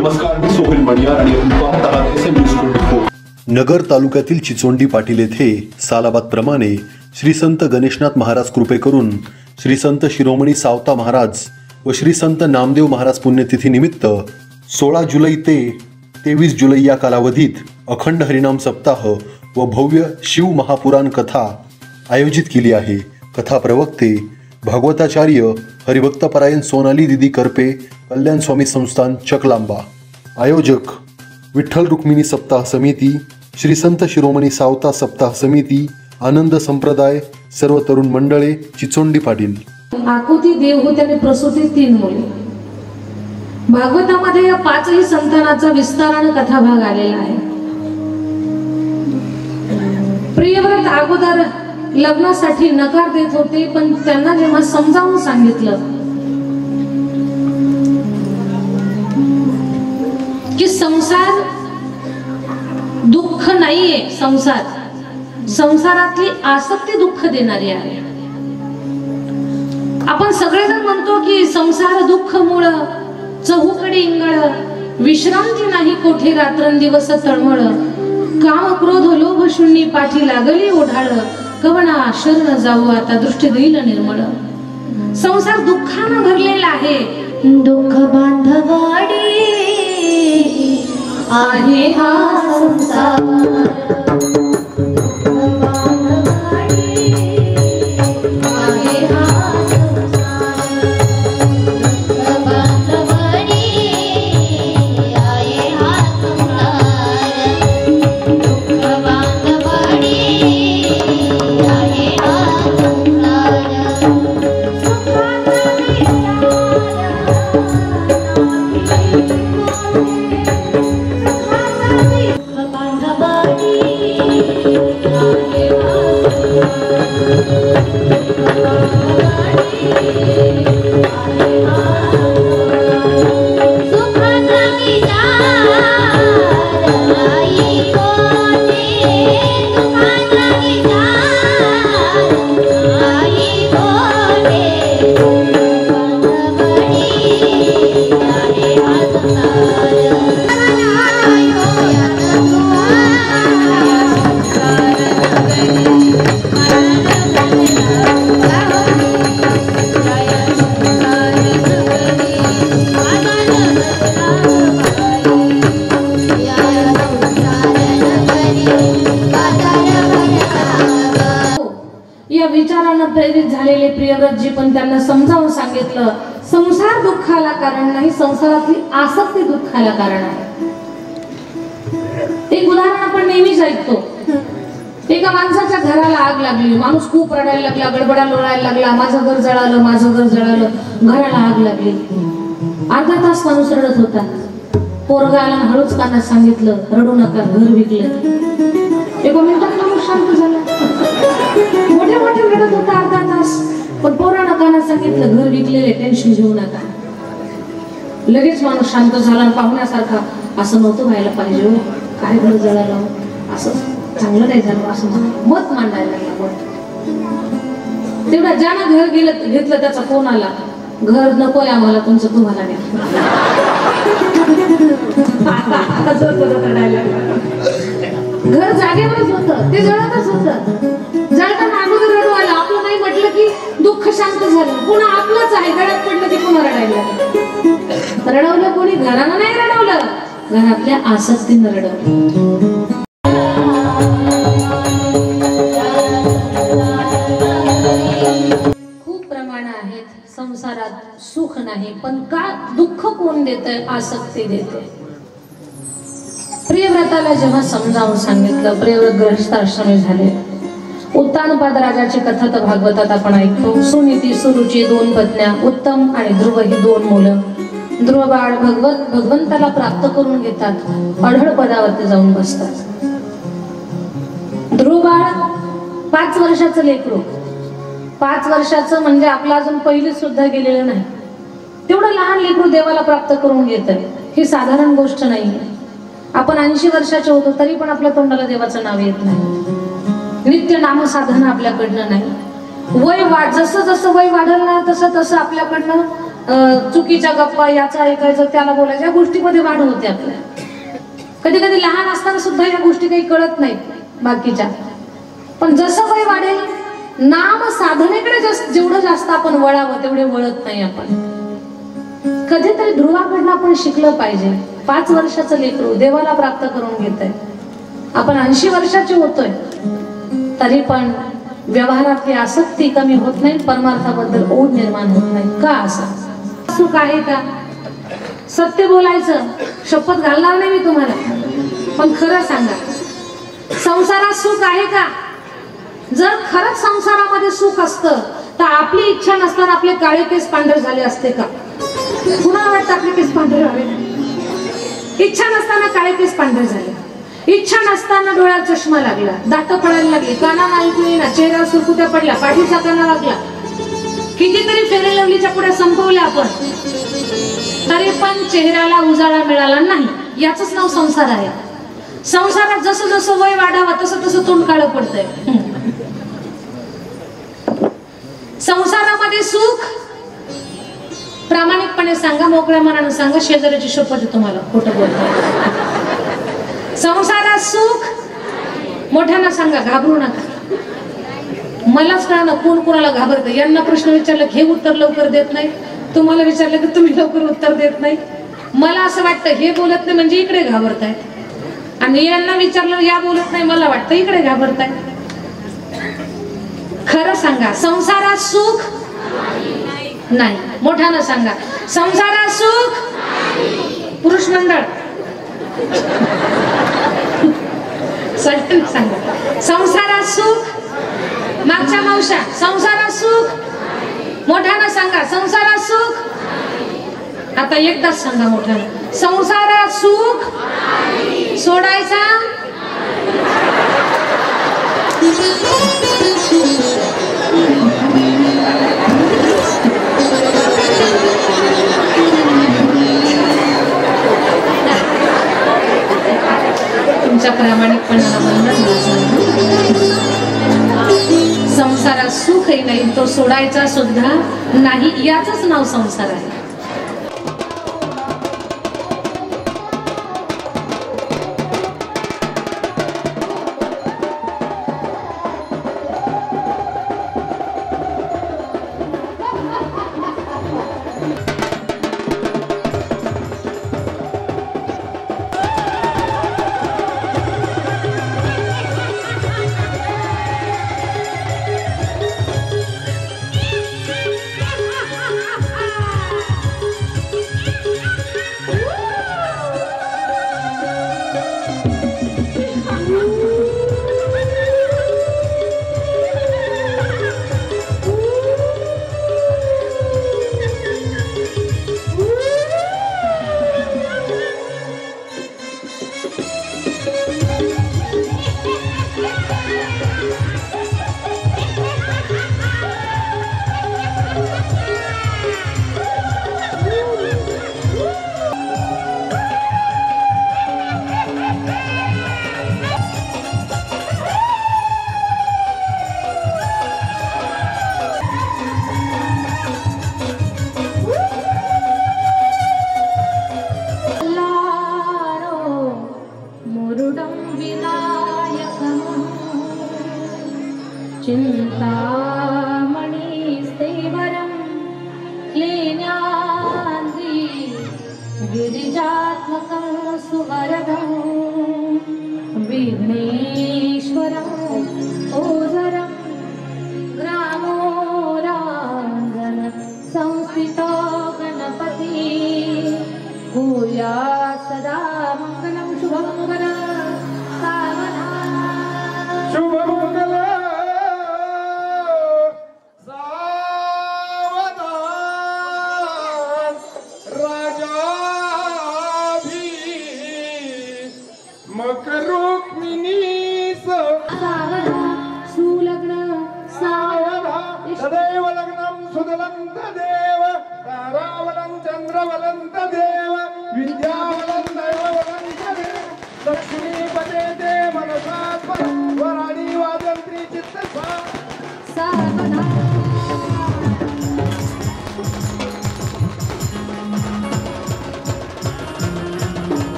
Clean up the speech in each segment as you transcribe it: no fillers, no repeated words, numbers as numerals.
नमस्कार, मी सोहेल मणियार आणि आपण पाहत आहात SMS 24. नगर तालुक्यातील चिचोंडी पाटील येथे सालाबादप्रमाणे श्री संत गणेशनाथ महाराज कृपे करून श्री संत शिरोमणी सावता महाराज व श्री संत नामदेव महाराज पुण्यतिथी निमित्त 16 जुलै ते 23 जुलै या कालावधीत अखंड हरिनाम सप्ताह व भव्य शिव महापुराण कथा आयोजित केली आहे. कथा प्रवक्ते भागवताचार्य हरिभक्तपरायण सोनाली दीदी करपे, कल्याण स्वामी संस्थान चकलांबा. आयोजक विठ्ठल रुक्मिणी सप्ताह समिती, श्री संत शिरोमणी सावता सप्ताह समिती, आनंद संप्रदाय, सर्व तरुण मंडळे, चिचोंडी पाटील. आकुती देव होते आणि प्रसूती 3 मुले. भागवतामध्ये या 5ही संतानाचा विस्ताराने कथाभाग आलेला आहे. प्रियव्रत अगोदर लग्नासाठी नकार देत होते, पण त्यांना जेव्हा समजावून सांगितलं की संसार दुःख नाहीये, संसारातली आसक्ती दुःख देणारी आहे. आपण सगळेजण म्हणतो की संसार दुःख मूळ, चहूकडे इंगळ, विश्रांती नाही कोठे रात्रंदिवस तळमळ, काम क्रोध लोभ शून्य पाठी लागली ओढाळ, कवना शरण जाऊ आता दृष्टी देईल निर्मळ. संसार दुःखानं भरलेला आहे. दुःख बांधवाडी आहे हा संसार, प्रेरित झालेले प्रियव्रतजी पण त्यांना समजावून सांगितलं, संसार दुःखाला कारण नाही, संसारातली आसक्ती दुःखाला कारण आहे. एक उदाहरण आपण नेहमीच ऐकतो. एका माणसाच्या घराला आग लागली, माणूस खूप रडायला लागला, गडबडा लोळायला लागला, माझं घर जळालं, माझं घर जळालं, घराला आग लागली. अर्धा तास माणूस रडत होता. पोरगा आला, हळूच कानात सांगितलं, रडू नका, घर विकलं. एका मिनिटात माणूस शांत झाला. मोठे मोठे रडत होता अर्धा तास, पण पोरानं कानात सांगितलं, घर विकलेले, टेन्शन घेऊ नका. लगेच माणूस शांत झाला. पाहुण्यासारखा, असं नव्हतं व्हायला पाहिजे, काय घर जळालं, असं चांगलं नाही झालं, असं मत मांडायला लागला. तेवढा ज्यानं घर घेतलं त्याचा फोन आला, घर नकोय आम्हाला तुमचं, तुम्हाला नाही. घर जागेवरच होतं, ते जळतच होतं. जळताना अगोदर रडू आलं, आपलं नाही म्हटलं की दुःख शांत झालं. पुन्हा आपलंच आहे, गळ्यात पडलं की पुन्हा रडायला. रडवलं कोणी? घरानं नाही रडवलं, घरातल्या आसक्तीनं रडवलं. खूप प्रमाण आहेत संसारात, सुख नाही, पण का दुःख कोण देतंय? आसक्ती देते. प्रियव्रताला जेव्हा समजावून सांगितलं, प्रियव्रत गृहस्थाश्रमी झाले. उत्तानपाद राजाची कथा तर भागवतात आपण ऐकतो. सुनीती, सुरुची 2 पत्न्या, उत्तम आणि ध्रुव ही 2 मुलं. ध्रुव बाळ भगवंताला प्राप्त करून घेतात, अढळ पदावरती जाऊन बसतात. ध्रुव बाळ 5 वर्षाचं लेकरू. 5 वर्षाचं म्हणजे आपला अजून पहिली सुद्धा गेलेलं नाही. तेवढं लहान लेकरू देवाला प्राप्त करून घेत, ही साधारण गोष्ट नाही. आपण 80 वर्षाचे होतो तरी पण आपल्या तोंडाला देवाचं नाव येत नाही. नित्य नामसाधना आपल्याकडनं नाही. वय जसं जसं वय वाढल ना तसं तसं आपल्याकडनं चुकीच्या गप्पा, याचा ऐकायचं त्याला बोलायचं, या गोष्टीमध्ये वाढ होते आपल्या. कधी कधी लहान असताना सुद्धा या गोष्टी काही कळत नाहीत बाकीच्या. पण जसं वय वाढेल नाम साधनेकडे जेवढं जास्त आपण वळावं तेवढे वळत नाही आपण. कधीतरी ध्रुवाकडनं आपण शिकलं पाहिजे. 5 वर्षाचं लेकरू देवाला प्राप्त करून घेत आहे, आपण 80 वर्षाचे होतोय तरी पण व्यवहारातली आसक्ती कमी होत नाही, परमार्थाबद्दल ओढ निर्माण होत नाही. का असं? सुख आहे का? सत्य बोलायचं, शपथ घालणार नाही मी तुम्हाला, पण खरं सांगा, संसारात सुख आहे का? जर खरंच संसारामध्ये सुख असतं तर आपली इच्छा नसताना आपले काळे केस पांढरे झाले असते का? कुणाला वाटतं आपले केस पांढरे व्हावे? इच्छा नसताना काळे केस पांढरे झाले, इच्छा नसताना डोळ्यात चष्मा लागला, दात पडायला लागली, कानाला ऐकू येईना, चेहऱ्यावर सुरकुत्या पडल्या, पाठीचा काना लागला, कितीतरी फेरे लवलीच्या पुढे संपवल्या आपण, तरी पण चेहऱ्याला उजाळा मिळाला नाही. याच नाव संसार आहे. संसारात जसं जसं वय वाढावं तसं तसं तोंड काळं पडतंय. संसारामध्ये सुख, प्रामाणिकपणे सांगा, मोकळ्या मनानं सांगा, शेजाऱ्याची शपथ आहे तुम्हाला, खोटं बोलतोय. संसारात सुख, मोठ्यानं सांगा, घाबरू नका. मलाच कळलं कोण कोणाला घाबरतं. यांना प्रश्न विचारला हे उत्तर लवकर देत नाही, तुम्हाला विचारलं की तुम्ही लवकर उत्तर देत नाही. मला असं वाटतं हे बोलत नाही म्हणजे इकडे घाबरताय, आणि यांना विचारलं या बोलत नाही मला वाटतं इकडे घाबरताय. खरं सांगा, संसारात सुख नाही. मोठ्यानं सांगा, संसारात सुख. पुरुष मंडळ सगळ्यांना सांगा, संसारात सुख. मागच्या मावशा, संसारात सुख. मोठ्यानं सांगा, संसारात सुख. आता एकदाच सांगा मोठ्यानं, संसारात सुख सोडायचा. तुमच्या प्रामाणिकपणाला वंदन. संसारात सुखही नाही, तो सोडायचा सुद्धा नाही. याचंच नाव संसार आहे.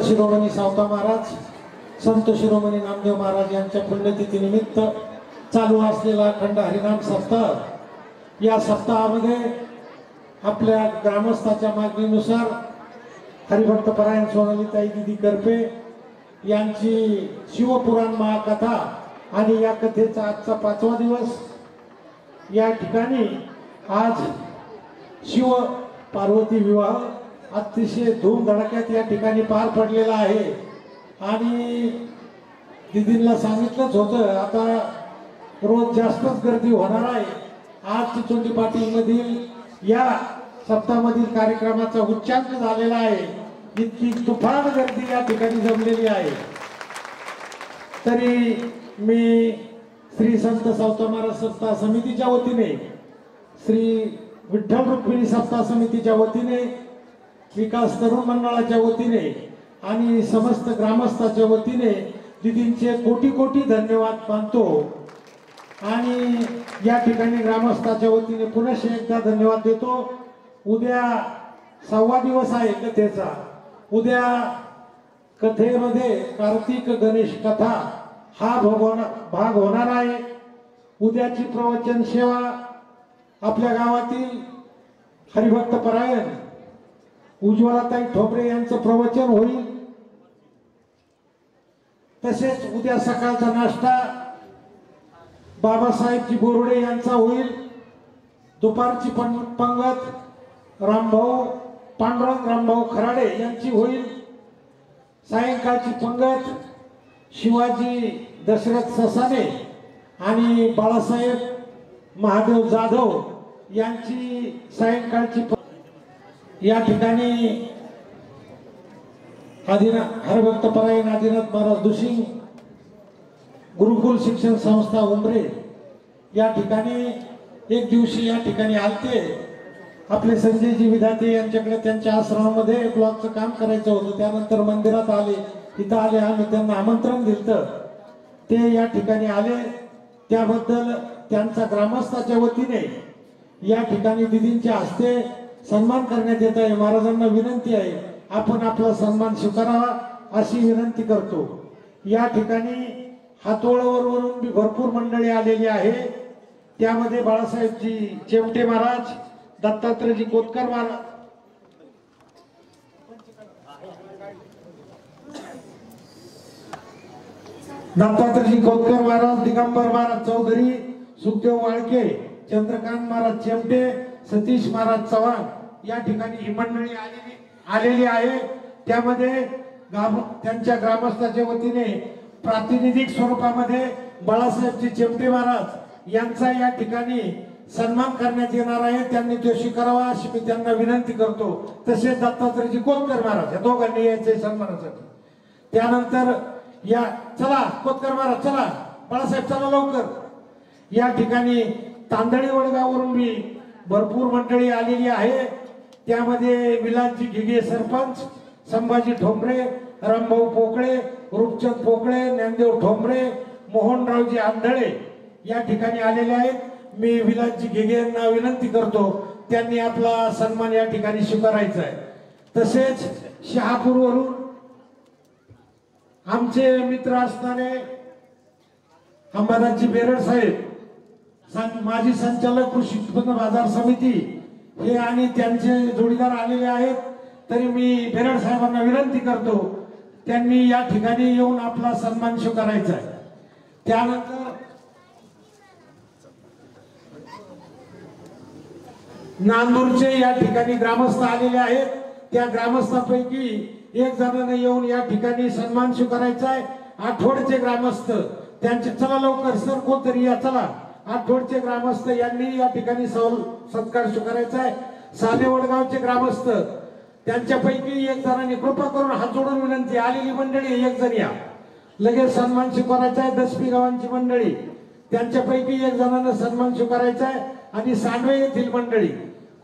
शिरोमणी सावता महाराज, संत शिरोमणी नामदेव महाराज यांच्या पुण्यतिथीनिमित्त चालू असलेला अखंड हरिनाम सप्ताह, या सप्ताहामध्ये आपल्या ग्रामस्थाच्या मागणीनुसार हरिभक्त परायण सोनालीताई दिदी करपे यांची शिवपुराण महाकथा आणि या कथेचा आजचा 5वा दिवस। या ठिकाणी आज शिव पार्वती विवाह अतिशय धूमधडाक्यात या ठिकाणी पार पडलेला आहे आणि दिदींना सांगितलंच होतं आता रोज जास्तच गर्दी होणार आहे। आज चिचोंडी पाटीलमधील या सप्ताहामधील कार्यक्रमाचा उच्चांक झालेला आहे, इतकी तुफान गर्दी या ठिकाणी जमलेली आहे। तरी मी श्री संत सावता महाराज सप्ताह समितीच्या वतीने, श्री विठ्ठल रुक्मिणी सप्ताह समितीच्या वतीने, विकास तरुण मंडळाच्या वतीने आणि समस्त ग्रामस्थाच्या वतीने दिदींचे कोटी कोटी धन्यवाद मानतो आणि या ठिकाणी ग्रामस्थाच्या वतीने पुन्हा एकदा धन्यवाद देतो। उद्या 6वा दिवस आहे कथेचा। उद्या कथेमध्ये कार्तिक गणेश कथा हा भाग होणार आहे। उद्याची प्रवचन सेवा आपल्या गावातील हरिभक्त परायण उज्ज्वलाताई ठोबरे यांचं प्रवचन होईल। तसेच उद्या सकाळचा नाश्ता बाबासाहेबजी बोर्डे यांचा होईल। दुपारची पंगत रामभाऊ पांडुरंग रामभाऊ खराडे यांची होईल। सायंकाळची पंगत शिवाजी दशरथ ससाने आणि बाळासाहेब महादेव जाधव यांची सायंकाळची या ठिकाणी हरिभक्त परायण आदिनाथ महाराज दुसिंग गुरुकुल शिक्षण संस्था उमरे या ठिकाणी एक दिवशी या ठिकाणी आलते। आपले संजयजी विधाते यांच्याकडे त्यांच्या आश्रमामध्ये ब्लॉकचं काम करायचं होतं, त्यानंतर मंदिरात आले, इथं आले, आम्ही त्यांना आमंत्रण दिलं, ते या ठिकाणी आले। त्याबद्दल त्यांचा ग्रामस्थाच्या वतीने या ठिकाणी दिदींच्या हस्ते सन्मान करण्यात येत आहे। महाराजांना विनंती आहे आपण आपला सन्मान स्वीकारावा अशी विनंती करतो। या ठिकाणी हातोळवरून बी भरपूर मंडळी आलेली आहे, त्यामध्ये बाळासाहेबजी चेमटे महाराज, दत्तात्रयजी कोतकर महाराज, दत्तात्रयजी कोतकर महाराज, दिगंबर महाराज चौधरी, सुखदेव वाळके, चंद्रकांत महाराज चेमटे, सतीश महाराज चव्हाण या ठिकाणी ही मंडळी आलेली आहे। त्यामध्ये त्यांच्या ग्रामस्थाच्या वतीने प्रातिनिधिक स्वरूपामध्ये बाळासाहेबजी चेमटे महाराज यांचा या ठिकाणी सन्मान करण्यात येणार आहे, त्यांनी तो स्वीकारावा अशी मी त्यांना विनंती करतो। तसेच दत्तात्रयजी कोतकर महाराज या दोघांनी यायचे सन्मानासाठी। त्यानंतर या चला कोतकर महाराज, चला बाळासाहेब, चला लवकर। या ठिकाणी तांदळी वडगाववरून भी भरपूर मंडळी आलेली आहे, त्यामध्ये विलासजी घिगे सरपंच, संभाजी ठोंबरे, रामभाऊ पोकळे, रूपचंद पोकळे, ज्ञानदेव ठोंबरे, मोहनरावजी आंधळे या ठिकाणी आलेले आहेत। मी विलासजी घिगे यांना विनंती करतो त्यांनी आपला सन्मान या ठिकाणी स्वीकारायचा आहे। तसेच शहापूरवरून आमचे मित्र असणारे अंबादासजी बेरड साहेब, माजी संचालक कृषी उत्पन्न बाजार समिती हे आणि त्यांचे जोडीदार आलेले आहेत। तरी मी बेरड साहेबांना विनंती करतो त्यांनी या ठिकाणी येऊन आपला सन्मान स्वीकारायचा आहे। त्यानंतर नांदूरचे या ठिकाणी ग्रामस्थ आलेले आहेत, त्या ग्रामस्थांपैकी एक जणांना येऊन या ठिकाणी सन्मान स्वीकारायचा आहे। आठवडचे ग्रामस्थ त्यांचे, चला लवकर सर कोणतरी या, चला आठवडचे ग्रामस्थ यांनी या ठिकाणी सत्कार स्वीकारायचा आहे। साने वडगावचे ग्रामस्थ त्यांच्यापैकी एक जणांनी कृपा करून हात जोडून विनंती, आलेली मंडळी एक जण या, लगेच सन्मान स्वीकारायचा आहे। दसपी गावांची मंडळी त्यांच्यापैकी एक जणांना सन्मान स्वीकारायचा आहे आणि सांडवे येथील मंडळी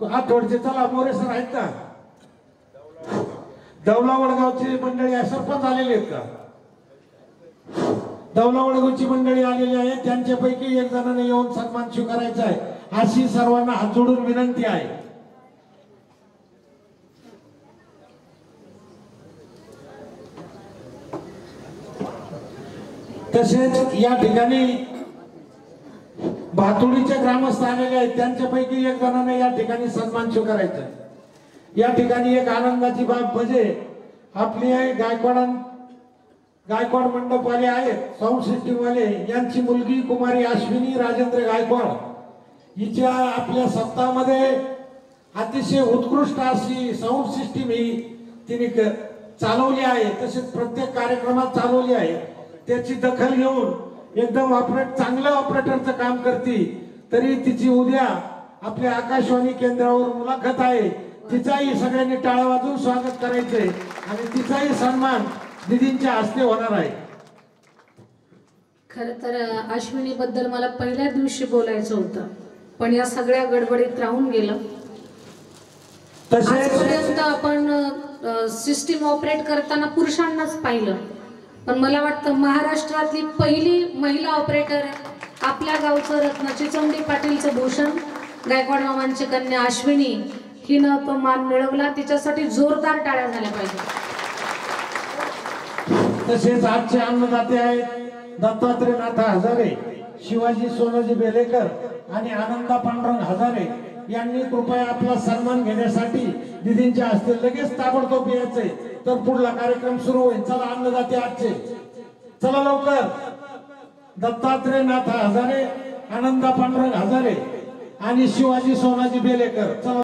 आठवडचे, चला मोरे सर आहेत का? दौला वडगावची मंडळी आहे, सरपंच आलेले आहेत का? दौला वडगावची मंडळी आलेली आहे, त्यांच्यापैकी एक जणांना येऊन सन्मान स्वीकारायचा आहे अशी सर्वांना हात जोडून विनंती आहे। तसेच या ठिकाणी भातुडीचे ग्रामस्थ आलेले आहेत, त्यांच्यापैकी एक जणांना या ठिकाणी सन्मान स्वीकारायचा आहे. या ठिकाणी एक आनंदाची बाब म्हणजे आपली गायकवाड मंडपवाले आहेत, साऊंड सिस्टीम वाले, यांची मुलगी कुमारी अश्विनी राजेंद्र गायकवाड हिच्या आपल्या सप्ताहामध्ये अतिशय उत्कृष्ट अशी साऊंड सिस्टीम ही तिने चालवली आहे. तसेच प्रत्येक कार्यक्रमात चालवली आहे. त्याची दखल घेऊन एकदम चांगलं ऑपरेटरचं काम करते. तरी तिची उद्या आपल्या आकाशवाणी केंद्रावर मुलाखत आहे. तिचाही सगळ्यांनी टाळ्या वाजवून स्वागत करायचंय आणि तिचाही सन्मान दीदींच्या हस्ते होणार आहे. खर तर अश्विनी बद्दल मला पहिल्या दिवशी बोलायचं होतं, पण या सगळ्या गडबडीत राहून गेलं. आजपर्यंत आपण सिस्टीम ऑपरेट करताना पुरुषांनाच पाहिलं, पण मला वाटतं महाराष्ट्रातली पहिली महिला ऑपरेटर आपल्या गावचं रत्न चिचोंडी पाटीलचं भूषण गायकवाड मामांची कन्या अश्विनी हिनं तो मान मिळवला. तिच्यासाठी जोरदार टाळ्या झाल्या पाहिजे. तसेच आजचे अन्नदाते आहेत दत्तात्रय नाथा हजारे, शिवाजी सोनाजी बेलेकर आणि आनंदा पांडुरंग हजारे यांनी कृपया आपला सन्मान घेण्यासाठी दीदींच्या हस्ते लगेच ताबडतोब यायचंय, तर पुढला कार्यक्रम सुरू होईल. चला अन्नदाते आजचे, चला लवकर. दत्तात्रय नाथा हजारे, आनंदा पांडुरंग हजारे आणि शिवाजी सोनाजी बेलेकर. चला.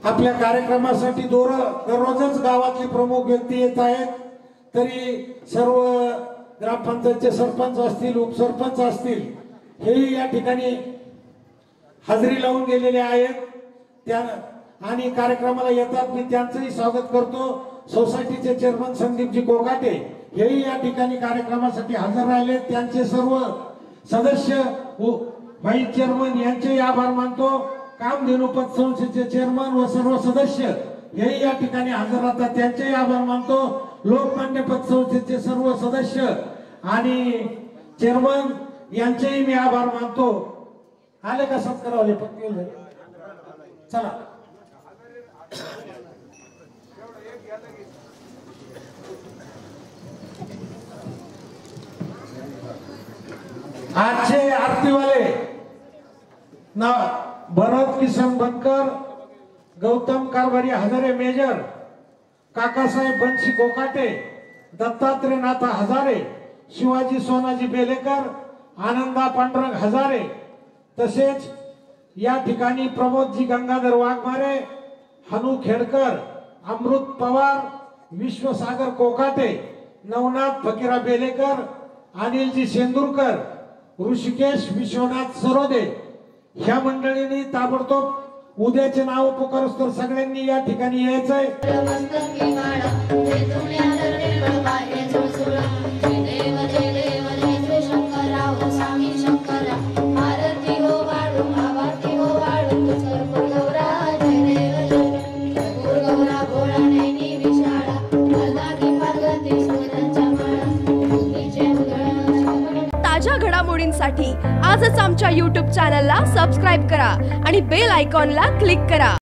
आपल्या कार्यक्रमासाठी दररोजच गावातली प्रमुख व्यक्ती येत आहेत. तरी सर्व ग्रामपंचायतचे सरपंच असतील, उपसरपंच असतील, हेही या ठिकाणी हजेरी लावून गेलेले आहेत आणि कार्यक्रमाला येतात. मी त्यांचंही स्वागत करतो. सोसायटीचे चेअरमन संदीपजी कोकाटे हेही या ठिकाणी कार्यक्रमासाठी हजर राहिले. त्यांचे सर्व सदस्य व्हाईस चेअरमन यांचेही आभार मानतो. कामधेनू पतसंस्थेचे चेअरमन व सर्व सदस्य हेही या ठिकाणी हजर राहतात, त्यांचेही आभार मानतो. लोकमान्य पतसंस्थेचे सर्व सदस्य आणि चेअरमन यांचेही मी आभार मानतो. आले का सत्कारवाले पत्नी? चला. आजचे आरतीवाले भरत किसन बनकर, गौतम कारभारी हजारे मेजर, काकासाहेब बंशी कोकाटे, दत्तात्रय नाथा हजारे, शिवाजी सोनाजी बेलेकर, आनंदा पांडुरंग हजारे, तसेच या ठिकाणी प्रमोदजी गंगाधर वाघमारे, हनु खेडकर, अमृत पवार, विश्वसागर कोकाटे, नवनाथ फकीरा बेलेकर, अनिलजी सेंदुरकर, ऋषिकेश विश्वनाथ सरोदे ह्या मंडळींनी ताबडतोब उद्याचे नाव पुकारस तर सगळ्यांनी या ठिकाणी यायचंय. ताज्या घडामोडींसाठी आजच आमच्या YouTube चॅनलला सबस्क्राईब करा आणि बेल आयकॉनला क्लिक करा.